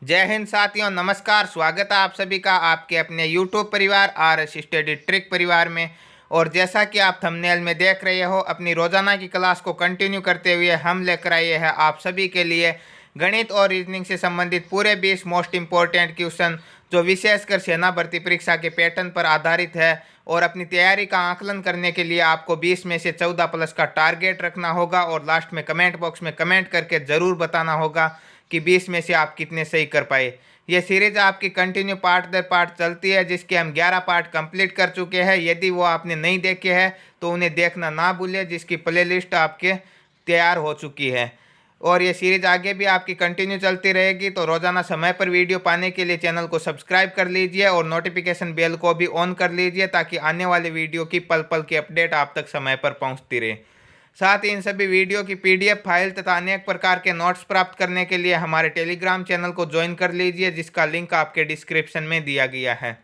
जय हिंद साथियों, नमस्कार। स्वागत है आप सभी का आपके अपने YouTube परिवार RS स्टडी ट्रिक परिवार में। और जैसा कि आप थंबनेल में देख रहे हो, अपनी रोजाना की क्लास को कंटिन्यू करते हुए हम लेकर आए हैं आप सभी के लिए गणित और रीजनिंग से संबंधित पूरे 20 मोस्ट इंपॉर्टेंट क्वेश्चन, जो विशेषकर सेना भर्ती परीक्षा के पैटर्न पर आधारित है। और अपनी तैयारी का आकलन करने के लिए आपको 20 में से 14 प्लस का टारगेट रखना होगा और लास्ट में कमेंट बॉक्स में कमेंट करके ज़रूर बताना होगा कि 20 में से आप कितने सही कर पाए। ये सीरीज आपकी कंटिन्यू पार्ट दर पार्ट चलती है, जिसके हम 11 पार्ट कंप्लीट कर चुके हैं। यदि वो आपने नहीं देखे हैं तो उन्हें देखना ना भूलें, जिसकी प्लेलिस्ट आपके तैयार हो चुकी है। और ये सीरीज आगे भी आपकी कंटिन्यू चलती रहेगी। तो रोजाना समय पर वीडियो पाने के लिए चैनल को सब्सक्राइब कर लीजिए और नोटिफिकेशन बेल को भी ऑन कर लीजिए, ताकि आने वाले वीडियो की पल पल की अपडेट आप तक समय पर पहुंचती रहे। साथ ही इन सभी वीडियो की PDF फाइल तथा अनेक प्रकार के नोट्स प्राप्त करने के लिए हमारे टेलीग्राम चैनल को ज्वाइन कर लीजिए, जिसका लिंक आपके डिस्क्रिप्शन में दिया गया है।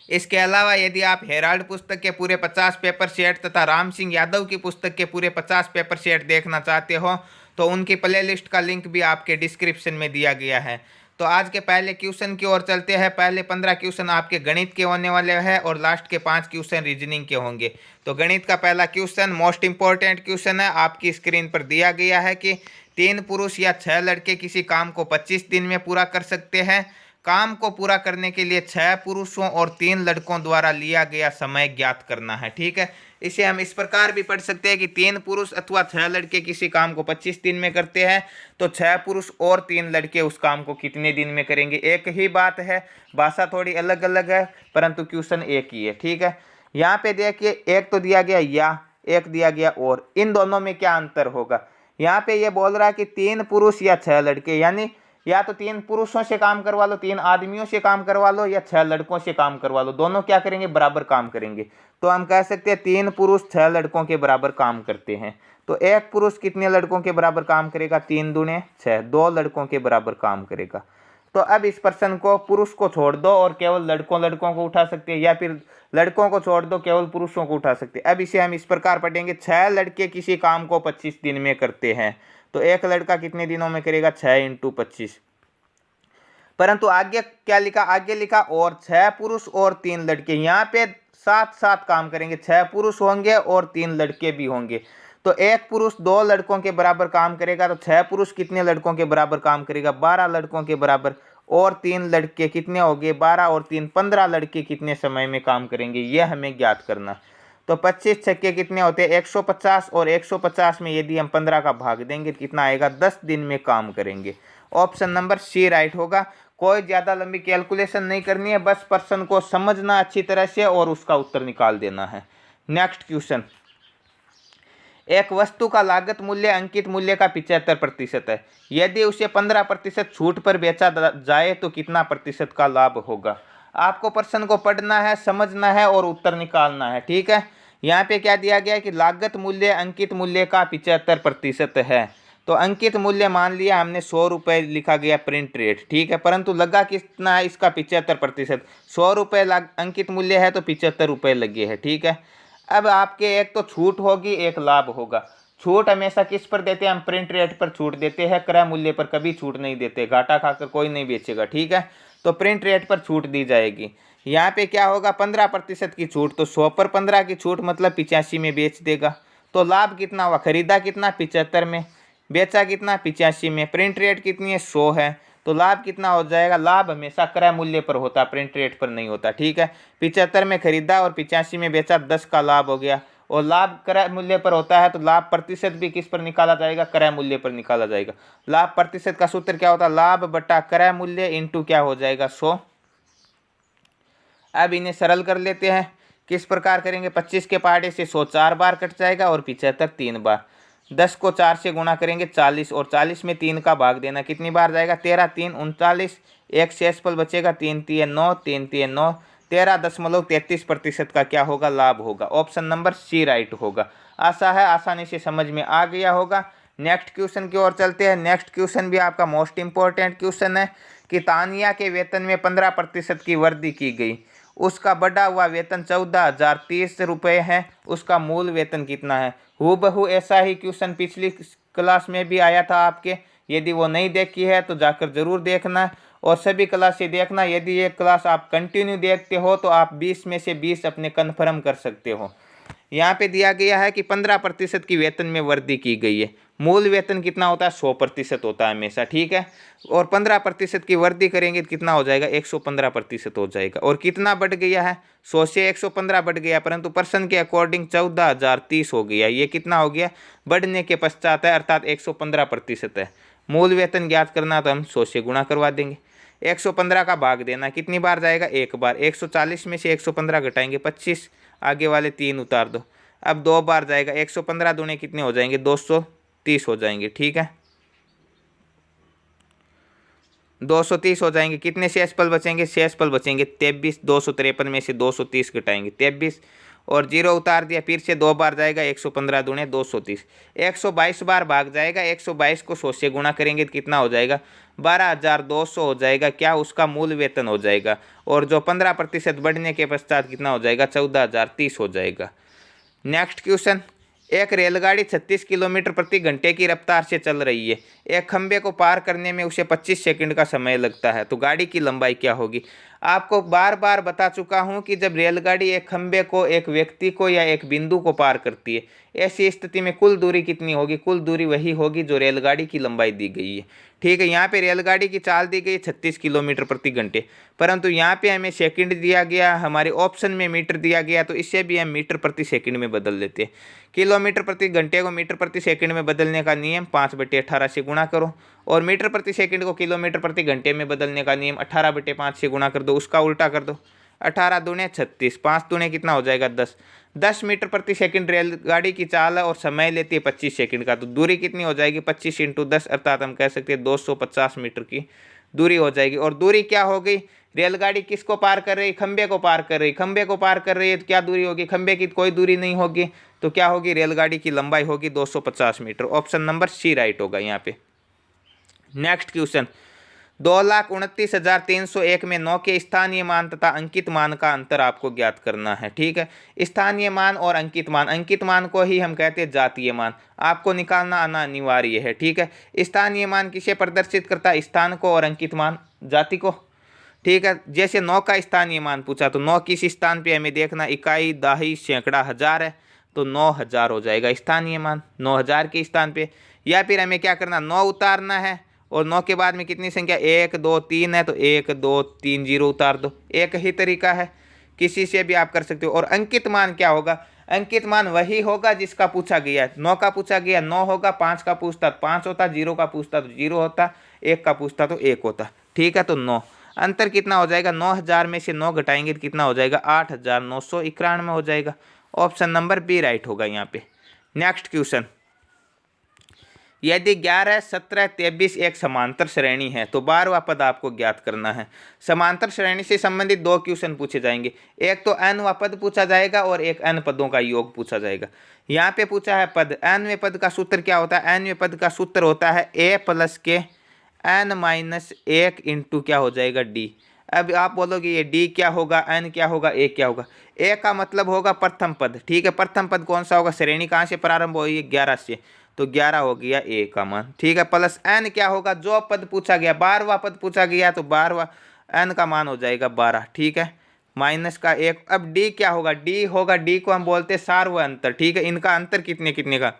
इसके अलावा यदि आप हेराल्ड पुस्तक के पूरे 50 पेपर सेट तथा राम सिंह यादव की पुस्तक के पूरे 50 पेपर सेट देखना चाहते हो तो उनकी प्लेलिस्ट का लिंक भी आपके डिस्क्रिप्शन में दिया गया है। तो आज के पहले क्वेश्चन की ओर चलते हैं। पहले 15 क्वेश्चन आपके गणित के होने वाले हैं और लास्ट के 5 क्वेश्चन रीजनिंग के होंगे। तो गणित का पहला क्वेश्चन मोस्ट इंपॉर्टेंट क्वेश्चन है, आपकी स्क्रीन पर दिया गया है कि 3 पुरुष या 6 लड़के किसी काम को 25 दिन में पूरा कर सकते हैं। काम को पूरा करने के लिए 6 पुरुषों और 3 लड़कों द्वारा लिया गया समय ज्ञात करना है। ठीक है, इसे हम इस प्रकार भी पढ़ सकते हैं कि 3 पुरुष अथवा 6 लड़के किसी काम को 25 दिन में करते हैं, तो 6 पुरुष और 3 लड़के उस काम को कितने दिन में करेंगे। एक ही बात है, भाषा थोड़ी अलग अलग है, परंतु क्वेश्चन एक ही है। ठीक है, यहाँ पे देखिए, एक तो दिया गया या, एक दिया गया और, इन दोनों में क्या अंतर होगा। यहाँ पे ये बोल रहा है कि 3 पुरुष या 6 लड़के, यानी या तो 3 पुरुषों से काम करवा लो, 3 आदमियों से काम करवा लो, या 6 लड़कों से काम करवा लो, दोनों क्या करेंगे, बराबर काम करेंगे। तो हम कह सकते हैं 3 पुरुष 6 लड़कों के बराबर काम करते हैं। तो एक पुरुष कितने लड़कों के बराबर काम करेगा, 3 दूने 6, 2 लड़कों के बराबर काम करेगा। तो अब इस प्रश्न को पुरुष को छोड़ दो और केवल लड़कों को उठा सकते हैं, या फिर लड़कों को छोड़ दो केवल पुरुषों को उठा सकते हैं। अब इसे हम इस प्रकार पढ़ेंगे, 6 लड़के किसी काम को 25 दिन में करते हैं, तो एक लड़का कितने दिनों में करेगा, 6 × 25। परंतु आगे क्या लिखा, आगे लिखा और 6 पुरुष और 3 लड़के, यहाँ पे साथ साथ काम करेंगे, 6 पुरुष होंगे और 3 लड़के भी होंगे। तो एक पुरुष 2 लड़कों के बराबर काम करेगा, तो 6 पुरुष कितने लड़कों के बराबर काम करेगा, 12 लड़कों के बराबर। और 3 लड़के कितने हो गए, 12 और 3 15 लड़के कितने समय में काम करेंगे, यह हमें ज्ञात करना। तो 25 छक्के कितने होते हैं, 150, और 150 में यदि हम 15 का भाग देंगे कितना आएगा, 10 दिन में काम करेंगे। ऑप्शन नंबर सी राइट होगा। कोई ज़्यादा लंबी कैलकुलेशन नहीं करनी है, बस प्रश्न को समझना अच्छी तरह से और उसका उत्तर निकाल देना है। नेक्स्ट क्वेश्चन, एक वस्तु का लागत मूल्य अंकित मूल्य का 75% है। यदि उसे 15% छूट पर बेचा जाए तो कितना प्रतिशत का लाभ होगा। आपको प्रश्न को पढ़ना है, समझना है और उत्तर निकालना है। ठीक है, यहाँ पे क्या दिया गया है कि लागत मूल्य अंकित मूल्य का 75% है। तो अंकित मूल्य मान लिया हमने 100 रुपये लिखा गया प्रिंट रेट। ठीक है, परंतु लगा कितना है, इसका 75%। 100 रुपये अंकित मूल्य है तो 75 रुपये लगे हैं। ठीक है, अब आपके एक तो छूट होगी, एक लाभ होगा। छूट हमेशा किस पर देते हैं, हम प्रिंट रेट पर छूट देते हैं, क्रय मूल्य पर कभी छूट नहीं देते, घाटा खाकर कोई नहीं बेचेगा। ठीक है, तो प्रिंट रेट पर छूट दी जाएगी। यहाँ पे क्या होगा, 15% की छूट, तो 100 पर 15 की छूट मतलब 85 में बेच देगा। तो लाभ कितना हुआ, खरीदा कितना, 75 में, बेचा कितना, 85 में, प्रिंट रेट कितनी है, 100 है, तो लाभ कितना हो जाएगा। लाभ हमेशा क्रय मूल्य पर होता, प्रिंट रेट पर नहीं होता। ठीक है, 75 में खरीदा और 85 में बेचा, 10 का लाभ हो गया। और लाभ क्रय मूल्य पर होता है तो लाभ प्रतिशत भी किस पर निकाला जाएगा, क्रय मूल्य पर निकाला जाएगा। लाभ प्रतिशत का सूत्र क्या होता है, लाभ बटा क्रय मूल्य इंटू क्या हो जाएगा, 100। अब इन्हें सरल कर लेते हैं। किस प्रकार करेंगे, 25 के पहाड़े से 100 4 बार कट जाएगा और 75 3 बार। 10 को 4 से गुणा करेंगे 40, और 40 में 3 का भाग देना, कितनी बार जाएगा, 13 3 39, एक शेषफल बचेगा, 3 3 9, 3 3 9, 13.33% का क्या होगा, लाभ होगा। ऑप्शन नंबर सी राइट होगा। आशा है आसानी से समझ में आ गया होगा। नेक्स्ट क्वेश्चन की ओर चलते हैं। नेक्स्ट क्वेश्चन भी आपका मोस्ट इंपॉर्टेंट क्वेश्चन है कि तानिया के वेतन में 15% की वृद्धि की गई। उसका बढ़ा हुआ वेतन 14,030 रुपये है। उसका मूल वेतन कितना है। हूबहू ऐसा ही क्वेश्चन पिछली क्लास में भी आया था आपके, यदि वो नहीं देखी है तो जाकर ज़रूर देखना और सभी क्लासें देखना। यदि ये क्लास आप कंटिन्यू देखते हो तो आप 20 में से 20 अपने कन्फर्म कर सकते हो। यहाँ पे दिया गया है कि 15% की वेतन में वृद्धि की गई है। मूल वेतन कितना होता है? 100% होता है हमेशा, ठीक है। और 15% की वृद्धि करेंगे तो कितना हो जाएगा? 115% हो जाएगा। और कितना बढ़ गया है? 100 से 115 बढ़ गया, परंतु पर्सन के अकॉर्डिंग 14,030 हो गया। ये कितना हो गया? बढ़ने के पश्चात है, अर्थात 115% है। मूल वेतन ज्ञात करना तो हम 100 से गुणा करवा देंगे। 115 का भाग देना, कितनी बार जाएगा? एक बार। 140 में से 115 घटाएंगे 25, आगे वाले 3 उतार दो। अब 2 बार जाएगा। 115 दूने कितने हो जाएंगे? 230 हो जाएंगे, ठीक है। 230 हो जाएंगे। कितने शेषफल बचेंगे? शेषफल बचेंगे 23। 253 में से 230 घटाएंगे 23 और 0 उतार दिया। फिर से 2 बार जाएगा। 115 दूने 230। 122 बार भाग जाएगा। 122 को 100 से गुणा करेंगे तो कितना हो जाएगा? 12,200 हो जाएगा। क्या? उसका मूल वेतन हो जाएगा। और जो 15% बढ़ने के पश्चात कितना हो जाएगा? 14,030 हो जाएगा। नेक्स्ट क्वेश्चन, एक रेलगाड़ी 36 किलोमीटर प्रति घंटे की रफ्तार से चल रही है। एक खंबे को पार करने में उसे 25 सेकंड का समय लगता है, तो गाड़ी की लंबाई क्या होगी? आपको बार बार बता चुका हूं कि जब रेलगाड़ी एक खंबे को, एक व्यक्ति को या एक बिंदु को पार करती है, ऐसी स्थिति में कुल दूरी कितनी होगी? कुल दूरी वही होगी जो रेलगाड़ी की लंबाई दी गई है, ठीक है। यहाँ पे रेलगाड़ी की चाल दी गई 36 किलोमीटर प्रति घंटे, परंतु यहाँ पे हमें सेकंड दिया गया, हमारे ऑप्शन में मीटर दिया गया, तो इससे भी हम मीटर प्रति सेकंड में बदल लेते हैं। किलोमीटर प्रति घंटे को मीटर प्रति सेकंड में बदलने का नियम 5/18 से गुणा करो, और मीटर प्रति सेकंड को किलोमीटर प्रति घंटे में बदलने का नियम 18/5 से गुणा कर दो। उसका उल्टा कर दो। 18 दूने 36, 5 दूने कितना हो जाएगा? 10। 10 मीटर प्रति सेकंड रेलगाड़ी की चाल है और समय लेती है 25 सेकंड का, तो दूरी कितनी हो जाएगी? 25 × 10, अर्थात हम कह सकते हैं 250 मीटर की दूरी हो जाएगी। और दूरी क्या हो गई? रेलगाड़ी किसको पार कर रही? खंबे को पार कर रही। खंबे को पार कर रही है तो क्या दूरी होगी? खंबे की कोई दूरी नहीं होगी, तो क्या होगी? रेलगाड़ी की लंबाई होगी 250 metre. Option number C right होगा यहाँ पे। नेक्स्ट क्वेश्चन, 2,29,301 में 9 के स्थानीय मान तथा अंकित मान का अंतर आपको ज्ञात करना है, ठीक है। स्थानीय मान और अंकित मान को ही हम कहते हैं जातीय मान। आपको निकालना आना अनिवार्य है, ठीक है। स्थानीय मान किसे प्रदर्शित करता है? स्थान को, और अंकित मान जाति को, ठीक है। जैसे 9 का स्थानीय मान पूछा तो 9 किस स्थान पे हमें देखना? इकाई, दाही, सैकड़ा, हजार है, तो 9,000 हो जाएगा स्थानीय मान 9,000 के स्थान पे। या फिर हमें क्या करना? 9 उतारना है, और 9 के बाद में कितनी संख्या? 1 2 3 है, तो 1 2 3 0 उतार दो। एक ही तरीका है, किसी से भी आप कर सकते हो। और अंकित मान क्या होगा? अंकित मान वही होगा जिसका पूछा गया है। 9 का पूछा गया 9 होगा, 5 का पूछता तो 5 होता, 0 का पूछता तो 0 होता, 1 का पूछता तो 1 होता, ठीक है। तो 9 अंतर कितना हो जाएगा? 9,000 में से 9 घटाएंगे तो कितना हो जाएगा? 8,991 हो जाएगा। ऑप्शन नंबर बी राइट होगा यहाँ पे। नेक्स्ट क्वेश्चन, यदि 11, 17, 23 एक समांतर श्रेणी है तो 12वां पद आपको ज्ञात करना है। समांतर श्रेणी से संबंधित 2 क्वेश्चन पूछे जाएंगे। एक तो nवां पद पूछा जाएगा और एक n पदों का योग पूछा जाएगा। यहाँ पे पूछा है पद, nवें पद का सूत्र क्या होता है? nवें पद का सूत्र होता है a + के n-1 इंटू क्या हो जाएगा? d। अब आप बोलोगे ये d क्या होगा, n क्या होगा, a क्या होगा? a का मतलब होगा प्रथम पद, ठीक है। प्रथम पद कौन सा होगा? श्रेणी कहाँ से प्रारंभ हुई है? 11 से, तो 11 हो गया a का मान, ठीक है। प्लस n क्या होगा? जो पद पूछा गया, 12वां पद पूछा गया, तो 12वां n का मान हो जाएगा 12, ठीक है। माइनस का 1। अब d क्या होगा? d होगा, d को हम बोलते हैं सार्वत्रिक अंतर, ठीक है। इनका अंतर कितने कितने का,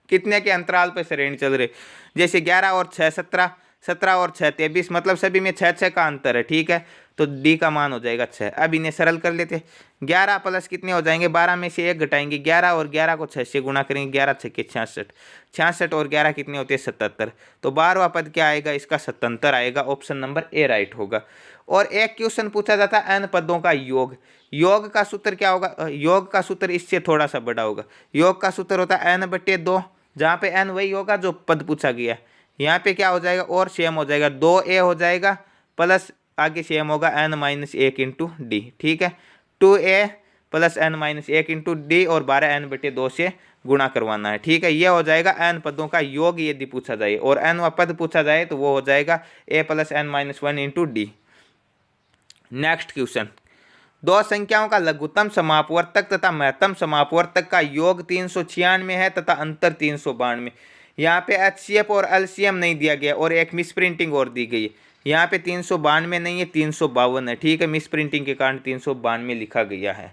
कितने के अंतराल पर श्रेणी चल रही? जैसे 11 और 6 17, 17 और 6 23, मतलब सभी में 6 का अंतर है, ठीक है। तो d का मान हो जाएगा 6। अब इन्हें सरल कर लेते। 11 प्लस कितने हो जाएंगे? 12 में से 1 घटाएंगे 11, और 11 को 6 से गुणा करेंगे, 11 6 के 66, 66 और 11 कितने होते हैं? 77। तो 12वां पद क्या आएगा? इसका 77 आएगा। ऑप्शन नंबर ए राइट होगा। और एक क्वेश्चन पूछा जाता है n पदों का योग। योग का सूत्र क्या होगा? योग का सूत्र इससे थोड़ा सा बड़ा होगा। योग का सूत्र होता है n/2, जहाँ पे n वही होगा जो पद पूछा गया। यहाँ पे क्या हो जाएगा? और सेम हो जाएगा, 2a हो जाएगा, प्लस आगे सेम होगा n-1 इंटू डी, ठीक है। 2a + n-1 इंटू डी, और 12n/2 से गुणा करवाना है, ठीक है। ये हो जाएगा n पदों का योग यदि पूछा जाए, और n पद पूछा जाए तो वो हो जाएगा a + n-1 into D. Next question, 2 संख्याओं का लघुत्तम समापवर्तक तथा महत्तम समापवर्तक का योग 396 है तथा अंतर 392। यहाँ पे HCF और LCM नहीं दिया गया और एक मिस प्रिंटिंग और दी गई है। यहाँ पे 392 नहीं है, 352 है। ठीक है, मिस प्रिंटिंग के कारण 392 लिखा गया है।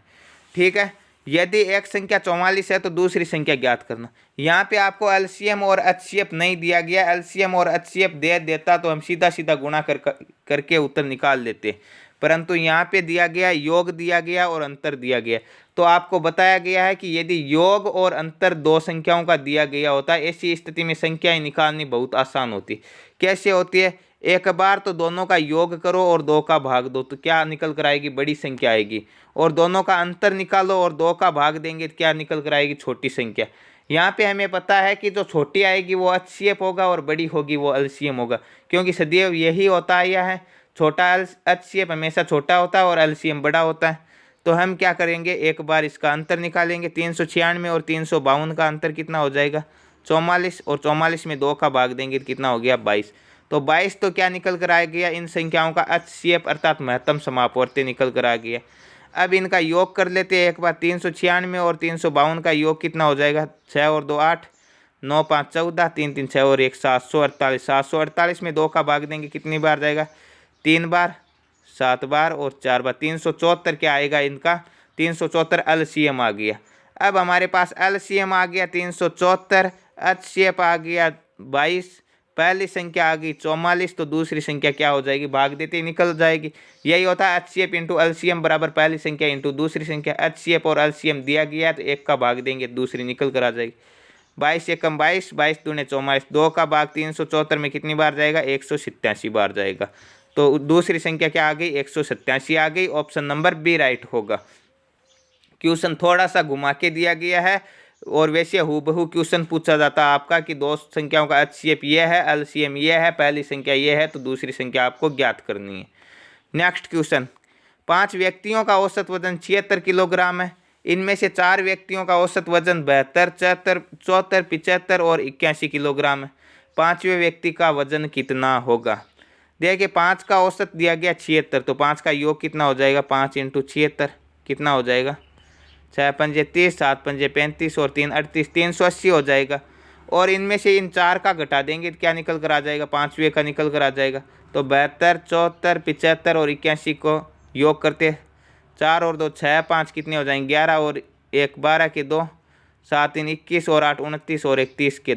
ठीक है, यदि एक संख्या 44 है तो दूसरी संख्या ज्ञात करना। यहाँ पे आपको LCM और HCF नहीं दिया गया। LCM और HCF दे देता तो हम सीधा सीधा गुणा करके उत्तर निकाल लेते, परंतु यहाँ पे दिया गया, योग दिया गया और अंतर दिया गया। तो आपको बताया गया है कि यदि योग और अंतर दो संख्याओं का दिया गया होता है, ऐसी स्थिति में संख्याएं निकालनी बहुत आसान होती। कैसे होती है? एक बार तो दोनों का योग करो और 2 का भाग दो, तो क्या निकल कर आएगी? बड़ी संख्या आएगी। और दोनों का अंतर निकालो और 2 का भाग देंगे तो क्या निकल कर आएगी? छोटी संख्या। यहाँ पे हमें पता है कि जो छोटी आएगी वो HCF होगा और बड़ी होगी वो LCM होगा, क्योंकि सदैव यही होता आया है। छोटा HCF हमेशा छोटा होता है और LCM बड़ा होता है। तो हम क्या करेंगे, एक बार इसका अंतर निकालेंगे। 396 और 352 का अंतर कितना हो जाएगा? 44, और 44 में 2 का भाग देंगे तो कितना हो गया? 22। तो 22 तो क्या निकल कर आ गया? इन संख्याओं का HCF अर्थात महत्तम समापवर्ती निकल कर आ गया। अब इनका योग कर लेते हैं एक बार। 396 और 352 का योग कितना हो जाएगा? 6 और 2 8, 9 5 14, 3 3 6 और 1 748। 748 में 2 का भाग देंगे कितनी बार जाएगा? 3 बार, 7 बार और 4 बार। 374 क्या आएगा इनका? 374 LCM आ गया। अब हमारे पास LCM आ गया 374, HCF आ गया 22, पहली संख्या आ गई 44, तो दूसरी संख्या क्या हो जाएगी? भाग देते ही निकल जाएगी। यही होता है HCF इंटू LCM बराबर पहली संख्या इंटू दूसरी संख्या। HCF और LCM दिया गया है तो 1 का भाग देंगे, दूसरी निकल कर आ जाएगी। 22 एकम 22, 22 दूने 44, 2 का भाग 374 में कितनी बार जाएगा? 187 बार जाएगा। तो दूसरी संख्या क्या आ गई? 187 आ गई। ऑप्शन नंबर बी राइट होगा। क्वेश्चन थोड़ा सा घुमा के दिया गया है और वैसे हूबहू क्वेश्चन पूछा जाता है आपका कि दो संख्याओं का HCF ये है, LCM ये है, पहली संख्या ये है, तो दूसरी संख्या आपको ज्ञात करनी है। नेक्स्ट क्वेश्चन, 5 व्यक्तियों का औसत वजन 76 किलोग्राम है। इनमें से 4 व्यक्तियों का औसत वजन 72, 74, 74, 75 और 81 किलोग्राम है। 5वें व्यक्ति का वजन कितना होगा? देखिए 5 का औसत दिया गया 76, तो 5 का योग कितना हो जाएगा? 5 इंटू 76 कितना हो जाएगा? 6 पंजे 30, 7 पंजे 35 और 3 38, 380 हो जाएगा। और इनमें से इन 4 का घटा देंगे तो क्या निकल कर आ जाएगा? 5वें का निकल कर आ जाएगा। तो 72, 74, 75 और 81 को योग करते, 4 और 2 6, 5 कितने हो जाएंगे? 11 और 1 12 के 2, 7 3 21 और 8 29 और 1 30 के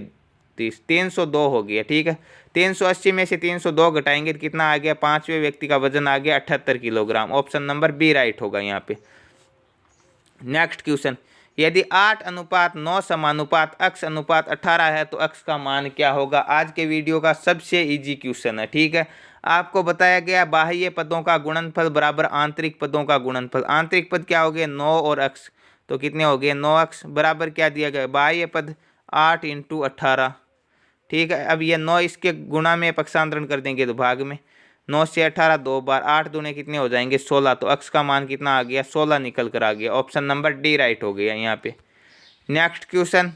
30, 302 हो गया। ठीक है, 380 में से 302 घटाएंगे तो कितना आ गया? 5वें व्यक्ति का वजन आ गया 78 kilogram. Option number B right होगा यहाँ पे। नेक्स्ट क्वेश्चन, यदि 8:9 समानुपात अक्ष अनुपात 18 है तो अक्ष का मान क्या होगा? आज के वीडियो का सबसे इजी क्वेश्चन है। ठीक है, आपको बताया गया बाह्य पदों का गुणनफल बराबर आंतरिक पदों का गुणनफल। आंतरिक पद क्या हो गए? 9 और अक्ष, तो कितने हो गए? 9 अक्ष बराबर क्या दिया गया? बाह्य पद 8 इंटू 18। ठीक है, अब ये 9 इसके गुणा में पक्षांतरण कर देंगे तो भाग में, 9 से 18 2 बार, 8 दूने कितने हो जाएंगे? 16। तो अक्ष का मान कितना आ गया? 16 निकल कर आ गया। ऑप्शन नंबर डी राइट हो गया यहाँ पे। नेक्स्ट क्वेश्चन,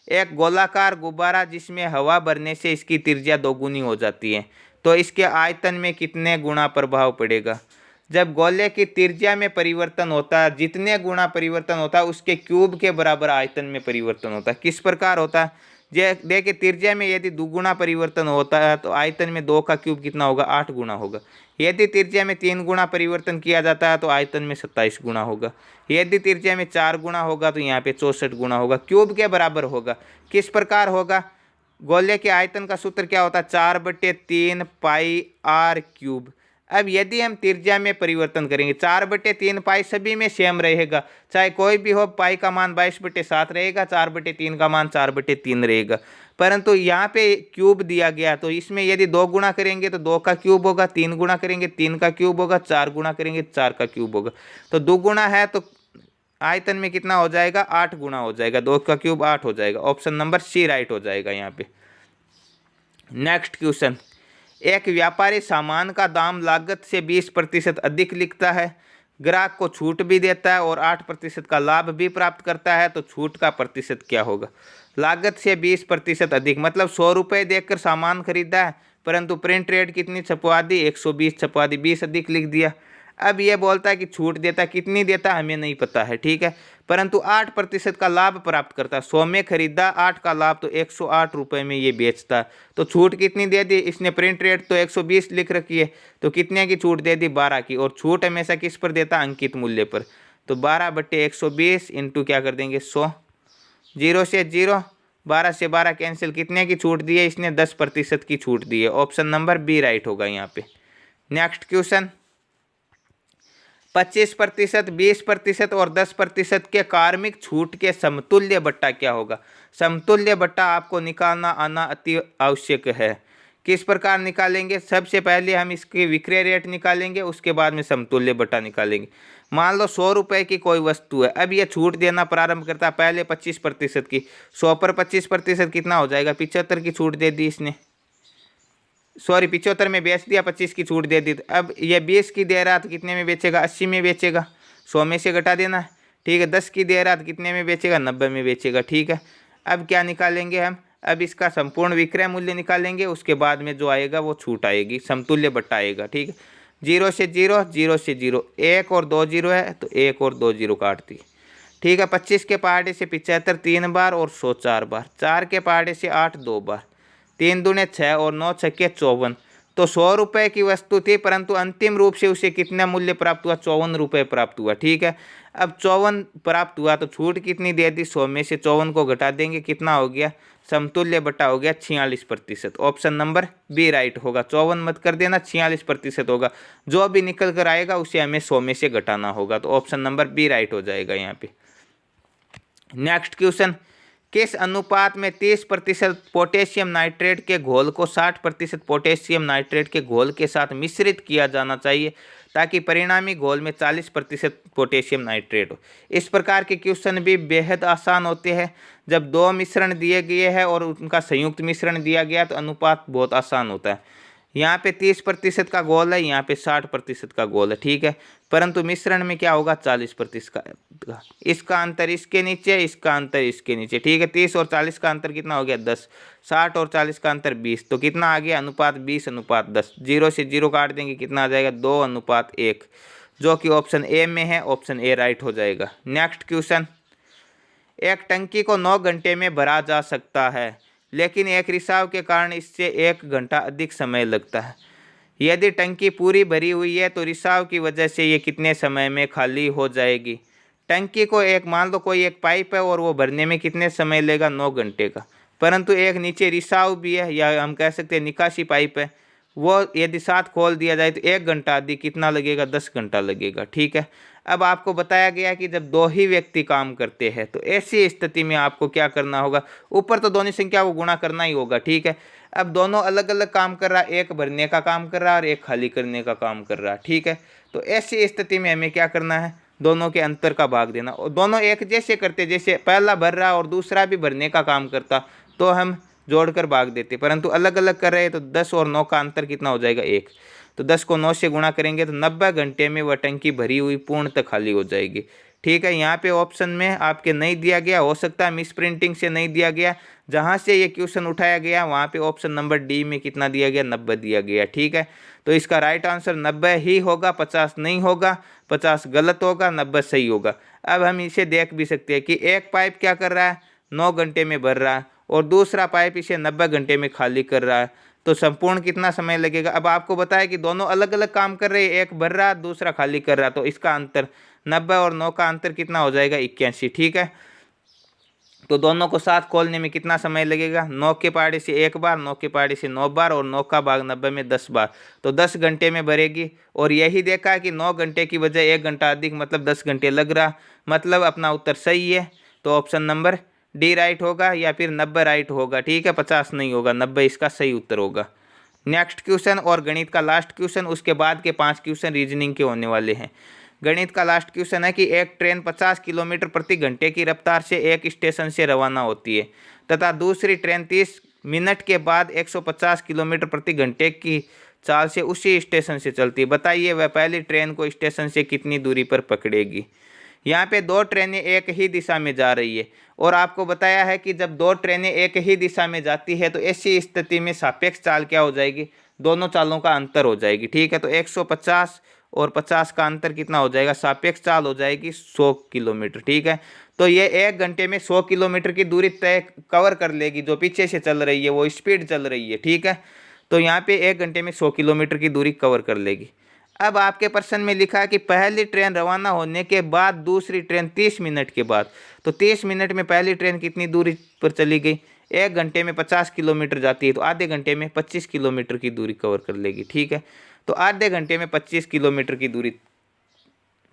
एक गोलाकार गुब्बारा जिसमें हवा भरने से इसकी त्रिज्या दोगुनी हो जाती है, तो इसके आयतन में कितने गुना प्रभाव पड़ेगा? जब गोले की त्रिज्या में परिवर्तन होता है, जितने गुना परिवर्तन होता है उसके क्यूब के बराबर आयतन में परिवर्तन होता है। किस प्रकार होता है? देखिए त्रिज्या में यदि 2 गुना परिवर्तन होता है तो आयतन में 2 का क्यूब कितना होगा? 8 गुना होगा। यदि त्रिज्या में 3 गुना परिवर्तन किया जाता है तो आयतन में 27 गुना होगा। यदि त्रिज्या में 4 गुना होगा तो यहाँ पे 64 गुना होगा। क्यूब के बराबर होगा। किस प्रकार होगा? गोले के आयतन का सूत्र क्या होता है? 4/3 पाई r क्यूब। अब यदि हम त्रिज्या में परिवर्तन करेंगे, 4/3 पाई सभी में सेम रहेगा, चाहे कोई भी हो। पाई का मान 22/7 रहेगा, 4/3 का मान 4/3 रहेगा। परंतु यहाँ पे क्यूब दिया गया, तो इसमें यदि 2 गुना करेंगे तो 2 का क्यूब होगा, 3 गुना करेंगे 3 का क्यूब होगा, 4 गुना करेंगे 4 का क्यूब होगा। तो 2 गुना है तो आयतन में कितना हो जाएगा? 8 गुना हो जाएगा। 2 का क्यूब 8 हो जाएगा। ऑप्शन नंबर सी राइट हो जाएगा यहाँ पे। नेक्स्ट क्वेश्चन, एक व्यापारी सामान का दाम लागत से 20% अधिक लिखता है, ग्राहक को छूट भी देता है और 8% का लाभ भी प्राप्त करता है, तो छूट का प्रतिशत क्या होगा? लागत से 20% अधिक मतलब 100 रुपये देकर सामान खरीदा है, परंतु प्रिंट रेट कितनी छपवा दी? 120 छपवा दी, 20 अधिक लिख दिया। अब ये बोलता है कि छूट देता, कितनी देता हमें नहीं पता है, ठीक है, परंतु 8% का लाभ प्राप्त करता है। 100 में खरीदा, 8 का लाभ, तो 108 रुपये में ये बेचता है। तो छूट कितनी दे दी इसने, प्रिंट रेट तो 120 लिख रखी है, तो कितने की छूट दे दी, 12 की। और छूट हमेशा किस पर देता, अंकित मूल्य पर। तो 12/120 इंटू क्या कर देंगे 100, 0 से 0, 12 से 12 कैंसिल, कितने की छूट दी है इसने, 10% की छूट दी है। ऑप्शन नंबर बी राइट होगा यहाँ पे। नेक्स्ट क्वेश्चन, 25%, 20% और 10% के कार्मिक छूट के समतुल्य बट्टा क्या होगा। समतुल्य बट्टा आपको निकालना आना अति आवश्यक है। किस प्रकार निकालेंगे, सबसे पहले हम इसकी विक्रय रेट निकालेंगे, उसके बाद में समतुल्य बट्टा निकालेंगे। मान लो 100 रुपये की कोई वस्तु है, अब ये छूट देना प्रारंभ करता है पहले 25% की। 100 पर 25% कितना हो जाएगा, 75 की छूट दे दी इसने, सॉरी 75 में बेच दिया, 25 की छूट दे दी। अब ये 20 की दे रहा तो कितने में बेचेगा, 80 में बेचेगा, 100 में से घटा देना, ठीक है। 10 की दे रहा तो कितने में बेचेगा, 90 में बेचेगा, ठीक है। अब क्या निकालेंगे हम, अब इसका संपूर्ण विक्रय मूल्य निकालेंगे, उसके बाद में जो आएगा वो छूट आएगी, समतुल्य बट्टा आएगा, ठीक है। 0 से 0, 0 से 0, 1 और 2 0 है तो 1 और 2 0 काट दी, ठीक है। 25 के पहाड़े से 75 3 बार और 100 4 बार, 4 के पहाड़े से 8 2 बार, 3 दूने 6 और 9 छक्के 54। तो 100 रुपये की वस्तु थी, परंतु अंतिम रूप से उसे कितना मूल्य प्राप्त हुआ, 54 रुपये प्राप्त हुआ, ठीक है। अब 54 प्राप्त हुआ तो छूट कितनी दे दी, 100 में से 54 को घटा देंगे, कितना हो गया, समतुल्य बट्टा हो गया 46%। ऑप्शन नंबर बी राइट होगा, 54 मत कर देना, 46% होगा। जो भी निकल कर आएगा उसे हमें 100 में से घटाना होगा, तो ऑप्शन नंबर बी राइट हो जाएगा यहाँ पे। नेक्स्ट क्वेश्चन, किस अनुपात में 30% पोटेशियम नाइट्रेट के घोल को 60% पोटेशियम नाइट्रेट के घोल के साथ मिश्रित किया जाना चाहिए ताकि परिणामी घोल में 40% पोटेशियम नाइट्रेट हो। इस प्रकार के क्वेश्चन भी बेहद आसान होते हैं। जब दो मिश्रण दिए गए हैं और उनका संयुक्त मिश्रण दिया गया तो अनुपात बहुत आसान होता है। यहाँ पे 30% का गोल है, यहाँ पे 60% का गोल है, ठीक है, परंतु मिश्रण में क्या होगा 40% का। इसका अंतर इसके नीचे, इसका अंतर इसके नीचे, ठीक है। 30 और 40 का अंतर कितना हो गया 10, 60 और 40 का अंतर 20, तो कितना आ गया अनुपात 20:10। 0 से 0 काट देंगे, कितना आ जाएगा 2:1, जो कि ऑप्शन ए में है, ऑप्शन ए राइट हो जाएगा। नेक्स्ट क्वेश्चन, एक टंकी को 9 घंटे में भरा जा सकता है, लेकिन एक रिसाव के कारण इससे 1 घंटा अधिक समय लगता है। यदि टंकी पूरी भरी हुई है तो रिसाव की वजह से ये कितने समय में खाली हो जाएगी। टंकी को एक मान लो कोई एक पाइप है और वो भरने में कितने समय लेगा 9 घंटे का, परंतु एक नीचे रिसाव भी है या हम कह सकते हैं निकासी पाइप है, वो यदि साथ खोल दिया जाए तो 1 घंटा अधिक कितना लगेगा 10 घंटा लगेगा, ठीक है। अब आपको बताया गया कि जब दो ही व्यक्ति काम करते हैं तो ऐसी स्थिति में आपको क्या करना होगा, ऊपर तो दोनों संख्या को गुणा करना ही होगा, ठीक है। अब दोनों अलग अलग काम कर रहा है, एक भरने का काम कर रहा है और एक खाली करने का काम कर रहा है, ठीक है। तो ऐसी स्थिति में हमें क्या करना है, दोनों के अंतर का भाग देना। और दोनों एक जैसे करते, जैसे पहला भर रहा और दूसरा भी भरने का काम करता तो हम जोड़कर भाग देते, परंतु अलग अलग कर रहे हैं तो 10 और 9 का अंतर कितना हो जाएगा 1। तो 10 को 9 से गुणा करेंगे तो 90 घंटे में वह टंकी भरी हुई पूर्णतः खाली हो जाएगी, ठीक है। यहाँ पे ऑप्शन में आपके नहीं दिया गया, हो सकता है मिस प्रिंटिंग से नहीं दिया गया, जहाँ से ये क्वेश्चन उठाया गया वहाँ पे ऑप्शन नंबर डी में कितना दिया गया 90 दिया गया, ठीक है। तो इसका राइट आंसर 90 ही होगा, 50 नहीं होगा, 50 गलत होगा, 90 सही होगा। अब हम इसे देख भी सकते हैं कि एक पाइप क्या कर रहा है 9 घंटे में भर रहा है और दूसरा पाइप इसे 90 घंटे में खाली कर रहा है, तो संपूर्ण कितना समय लगेगा। अब आपको बताया कि दोनों अलग अलग काम कर रहे हैं, एक भर रहा दूसरा खाली कर रहा, तो इसका अंतर 90 और 9 का अंतर कितना हो जाएगा 81, ठीक है। तो दोनों को साथ खोलने में कितना समय लगेगा, 9 के पहाड़े से 1 बार, 9 के पहाड़े से 9 बार और 9 का भाग 90 में 10 बार, तो 10 घंटे में भरेगी। और यही देखा है कि 9 घंटे की बजाय 1 घंटा अधिक मतलब 10 घंटे लग रहा, मतलब अपना उत्तर सही है। तो ऑप्शन नंबर डी राइट होगा या फिर 90 राइट होगा, ठीक है, 50 नहीं होगा, 90 इसका सही उत्तर होगा। नेक्स्ट क्वेश्चन और गणित का लास्ट क्वेश्चन, उसके बाद के 5 क्वेश्चन रीजनिंग के होने वाले हैं। गणित का लास्ट क्वेश्चन है कि एक ट्रेन 50 किलोमीटर प्रति घंटे की रफ्तार से एक स्टेशन से रवाना होती है तथा दूसरी ट्रेन 30 मिनट के बाद 150 किलोमीटर प्रति घंटे की चाल से उसी स्टेशन से चलती है। बताइए वह पहली ट्रेन को स्टेशन से कितनी दूरी पर पकड़ेगी। यहाँ पे दो ट्रेनें एक ही दिशा में जा रही है और आपको बताया है कि जब दो ट्रेनें एक ही दिशा में जाती है तो ऐसी स्थिति में सापेक्ष चाल क्या हो जाएगी, दोनों चालों का अंतर हो जाएगी, ठीक है। तो 150 और 50 का अंतर कितना हो जाएगा, सापेक्ष चाल हो जाएगी 100 किलोमीटर। ठीक है, तो ये 1 घंटे में 100 किलोमीटर की दूरी तय कवर कर लेगी। जो पीछे से चल रही है वो स्पीड चल रही है। ठीक है, तो यहाँ पे 1 घंटे में 100 किलोमीटर की दूरी कवर कर लेगी। अब आपके प्रश्न में लिखा है कि पहली ट्रेन रवाना होने के बाद दूसरी ट्रेन 30 मिनट के बाद, तो 30 मिनट में पहली ट्रेन कितनी दूरी पर चली गई, 1 घंटे में 50 किलोमीटर जाती है, तो आधे घंटे में 25 किलोमीटर की दूरी कवर कर लेगी। ठीक है, तो आधे घंटे में 25 किलोमीटर की दूरी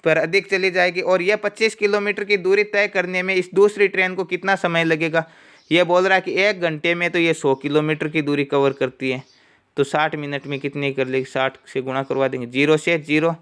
पर अधिक चली जाएगी। और यह 25 किलोमीटर की दूरी तय करने में इस दूसरी ट्रेन को कितना समय लगेगा, यह बोल रहा है कि 1 घंटे में तो ये 100 किलोमीटर की दूरी कवर करती है, तो 60 मिनट में कितनी कर लेगी, 60 से गुणा करवा देंगे, 0 से 0,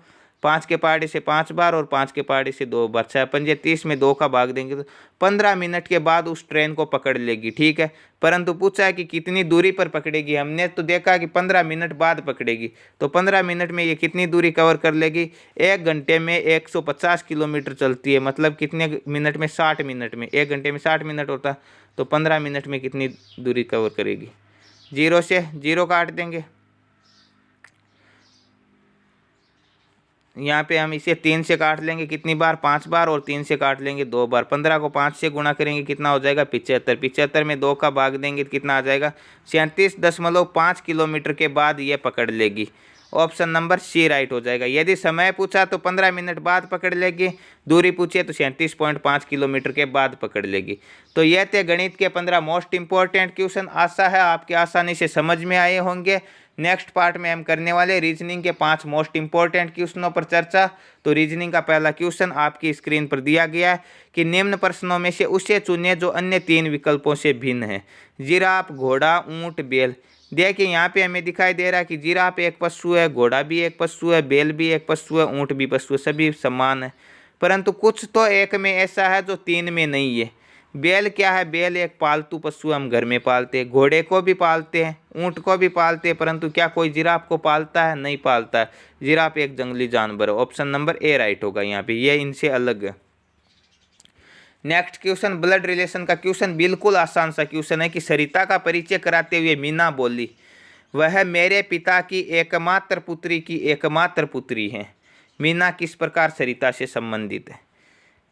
5 के पहाड़े से 5 बार और 5 के पहाड़े से 2 बार, 6 पंजे 30 में 2 का भाग देंगे तो 15 मिनट के बाद उस ट्रेन को पकड़ लेगी। ठीक है, परंतु पूछा है कि कितनी दूरी पर पकड़ेगी, हमने तो देखा कि 15 मिनट बाद पकड़ेगी, तो 15 मिनट में ये कितनी दूरी कवर कर लेगी, 1 घंटे में 150 किलोमीटर चलती है, मतलब कितने मिनट में, 60 मिनट में, 1 घंटे में 60 मिनट होता है, तो 15 मिनट में कितनी दूरी कवर करेगी, 0 से 0 काट देंगे, यहाँ पे हम इसे 3 से काट लेंगे, कितनी बार, 5 बार, और 3 से काट लेंगे 2 बार, 15 को 5 से गुणा करेंगे कितना हो जाएगा, 75, 75 में 2 का भाग देंगे तो कितना आ जाएगा, 37.5 किलोमीटर के बाद ये पकड़ लेगी। ऑप्शन नंबर सी राइट हो जाएगा। यदि समय पूछा तो 15 मिनट बाद पकड़ लेगी, दूरी पूछे तो 37.5 किलोमीटर के बाद पकड़ लेगी। तो यह थे गणित के 15 मोस्ट इंपॉर्टेंट क्वेश्चन। आशा है आपके आसानी से समझ में आए होंगे। नेक्स्ट पार्ट में हम करने वाले रीजनिंग के 5 मोस्ट इंपॉर्टेंट क्वेश्चनों पर चर्चा। तो रीजनिंग का पहला क्वेश्चन आपकी स्क्रीन पर दिया गया है कि निम्न प्रश्नों में से उसे चुनिए जो अन्य 3 विकल्पों से भिन्न है। जिराफ, घोड़ा, ऊंट, बैल। देखिए यहाँ पे हमें दिखाई दे रहा है कि जिराफ एक पशु है, घोड़ा भी एक पशु है, बैल भी एक पशु है, ऊंट भी पशु है, सभी समान है। परंतु कुछ तो एक में ऐसा है जो 3 में नहीं है। बैल क्या है, बैल एक पालतू पशु, हम घर में पालते हैं, घोड़े को भी पालते हैं, ऊंट को भी पालते हैं, परंतु क्या कोई जिराफ को पालता है, नहीं पालता है। जिराफ एक जंगली जानवर है। ऑप्शन नंबर ए राइट होगा यहाँ पे, ये इनसे अलग है। नेक्स्ट क्वेश्चन ब्लड रिलेशन का क्वेश्चन, बिल्कुल आसान सा क्वेश्चन है कि सरिता का परिचय कराते हुए मीना बोली, वह मेरे पिता की एकमात्र पुत्री की एकमात्र पुत्री है। मीना किस प्रकार सरिता से संबंधित है।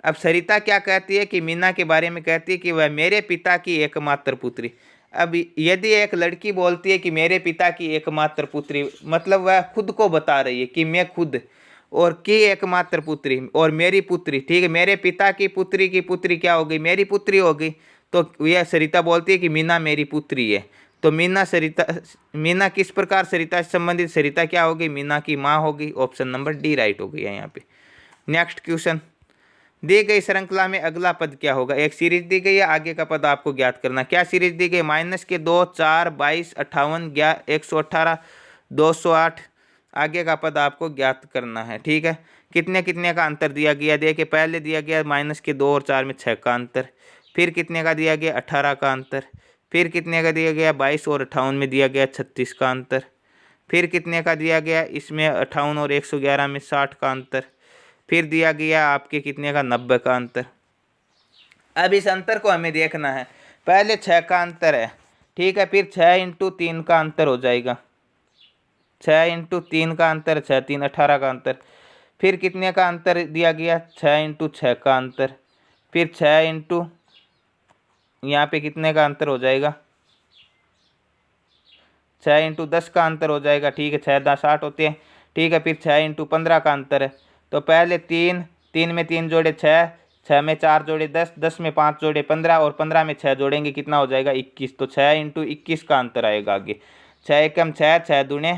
अब सरिता क्या कहती है कि मीना के बारे में कहती है कि वह मेरे पिता की एकमात्र पुत्री। अब यदि एक लड़की बोलती है कि मेरे पिता की एकमात्र पुत्री, मतलब वह खुद को बता रही है कि मैं खुद, और की एकमात्र पुत्री और मेरी पुत्री। ठीक है, मेरे पिता की पुत्री क्या हो गई, मेरी पुत्री हो गई। तो यह सरिता बोलती है कि मीना मेरी पुत्री है। तो मीना किस प्रकार सरिता से संबंधित, सरिता क्या हो गई, मीना की माँ हो गई। ऑप्शन नंबर डी राइट हो गया यहाँ पे। नेक्स्ट क्वेश्चन, दी गई श्रृंखला में अगला पद क्या होगा। एक सीरीज दी गई है, आगे का पद आपको ज्ञात करना। क्या सीरीज दी गई, -2, 4, 22, 58, 118, 208। आगे का पद आपको ज्ञात करना है। ठीक है, कितने कितने का अंतर दिया गया। देखिए पहले दिया गया -2 और 4 में 6 का अंतर, फिर कितने का दिया गया 18 का अंतर, फिर कितने का दिया गया 22 और 58 में दिया गया 36 का अंतर, फिर कितने का दिया गया इसमें 58 और 111 में 60 का अंतर, फिर दिया गया आपके कितने का 90 का अंतर। अब इस अंतर को हमें देखना है। पहले 6 का अंतर है, ठीक है, फिर 6 × 3 का अंतर हो जाएगा, 6 × 3 का अंतर, 6 3 18 का अंतर, फिर कितने का अंतर दिया गया 6 × 6 का अंतर, फिर 6 × यहाँ पे कितने का अंतर हो जाएगा 6 × 10 का अंतर हो जाएगा। ठीक है, 6 10 60 होते हैं। ठीक है, फिर 6 × 15 का अंतर है। तो पहले 3 में 3 जोड़े 6, 6 में 4 जोड़े 10, 10 में 5 जोड़े 15 और 15 में 6 जोड़ेंगे कितना हो जाएगा 21। तो 6 × 21 का अंतर आएगा आगे। 6 एकम 6, 6 दूने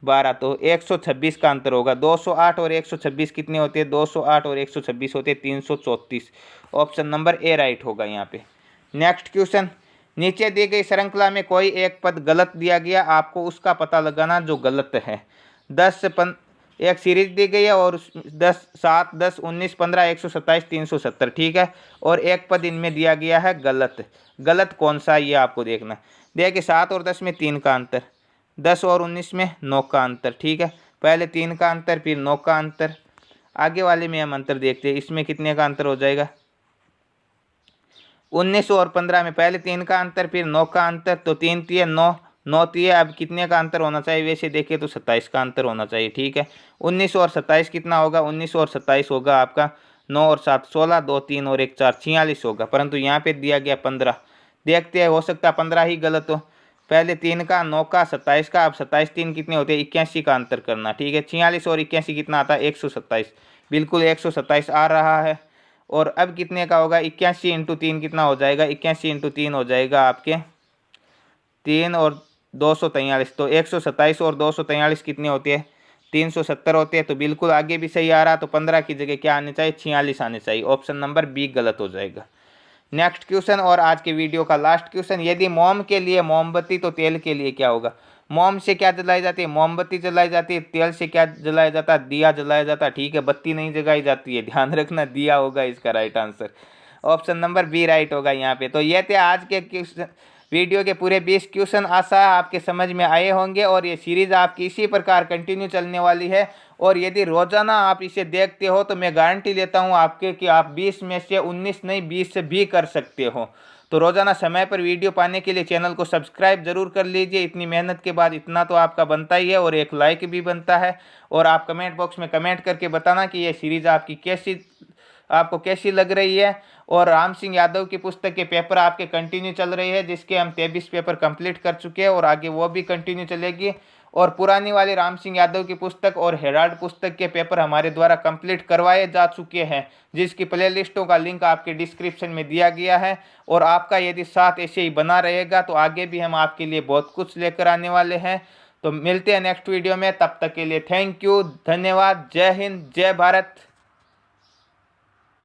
12, तो 126 का अंतर होगा। 208 और 126 कितने होते हैं, 208 और 126 होते हैं 334। ऑप्शन नंबर ए राइट होगा यहाँ पे। नेक्स्ट क्वेश्चन, नीचे दी गई श्रृंखला में कोई एक पद गलत दिया गया, आपको उसका पता लगाना जो गलत है। 10 एक सीरीज दी गई है और 10 7 10 19 15 127 370। ठीक है, और एक पद इनमें दिया गया है गलत। गलत कौन सा है ये आपको देखना। देखिए 7 और 10 में 3 का अंतर, 10 और 19 में 9 का अंतर। ठीक है, पहले 3 का अंतर फिर 9 का अंतर। आगे वाले में हम अंतर देखते हैं, इसमें कितने का अंतर हो जाएगा 19 और 15 में पहले 3 का अंतर फिर 9 का अंतर, तो 3 3 9 9 तिये अब कितने का अंतर होना चाहिए, वैसे देखें तो 27 का अंतर होना चाहिए। ठीक है, 19 और 27 कितना होगा, 19 और 27 होगा आपका 9 और 7 16, 2 3 और 1 4 46 होगा, परंतु यहाँ पे दिया गया 15। देखते हैं, हो सकता है 15 ही गलत हो। पहले 3 का, 9 का, 27 का, अब 27 3 कितने होते हैं, 81 का अंतर करना। ठीक है, 46 और 81 कितना आता है, 127, बिल्कुल 127 आ रहा है। और अब कितने का होगा, 81 इंटू 3 कितना हो जाएगा, 81 इंटू 3 हो जाएगा आपके 3 और 243, तो 127 और 243 कितने होते हैं, 370 होते हैं। तो बिल्कुल आगे भी सही आ रहा, तो 15 की जगह क्या आने चाहिए, 46 आने चाहिए। ऑप्शन नंबर बी गलत हो जाएगा। नेक्स्ट क्वेश्चन और आज के वीडियो का लास्ट क्वेश्चन, यदि मोम के लिए मोमबत्ती तो तेल के लिए क्या होगा। मोम से क्या जलाई जाती है, मोमबत्ती जलाई जाती है। तेल से क्या जलाया जाता है, दिया जलाया जाता है। ठीक है, बत्ती नहीं जलाई जाती है, ध्यान रखना, दिया होगा इसका right answer. Option number B right होगा यहाँ पे। तो ये थे आज के क्वेश्चन, वीडियो के पूरे 20 क्वेश्चन। आशा है आपके समझ में आए होंगे और ये सीरीज आपकी इसी प्रकार कंटिन्यू चलने वाली है। और यदि रोजाना आप इसे देखते हो तो मैं गारंटी लेता हूँ आपके कि आप 20 में से 19 नहीं 20 से भी कर सकते हो। तो रोजाना समय पर वीडियो पाने के लिए चैनल को सब्सक्राइब जरूर कर लीजिए। इतनी मेहनत के बाद इतना तो आपका बनता ही है, और एक लाइक भी बनता है। और आप कमेंट बॉक्स में कमेंट करके बताना कि ये सीरीज आपको कैसी लग रही है। और राम सिंह यादव की पुस्तक के पेपर आपके कंटिन्यू चल रही है, जिसके हम 23 पेपर कंप्लीट कर चुके हैं और आगे वो भी कंटिन्यू चलेगी। और पुरानी वाली राम सिंह यादव की पुस्तक और हेराल्ड पुस्तक के पेपर हमारे द्वारा कंप्लीट करवाए जा चुके हैं, जिसकी प्लेलिस्टों का लिंक आपके डिस्क्रिप्शन में दिया गया है। और आपका यदि साथ ऐसे ही बना रहेगा तो आगे भी हम आपके लिए बहुत कुछ लेकर आने वाले हैं। तो मिलते हैं नेक्स्ट वीडियो में, तब तक के लिए थैंक यू, धन्यवाद, जय हिंद, जय भारत।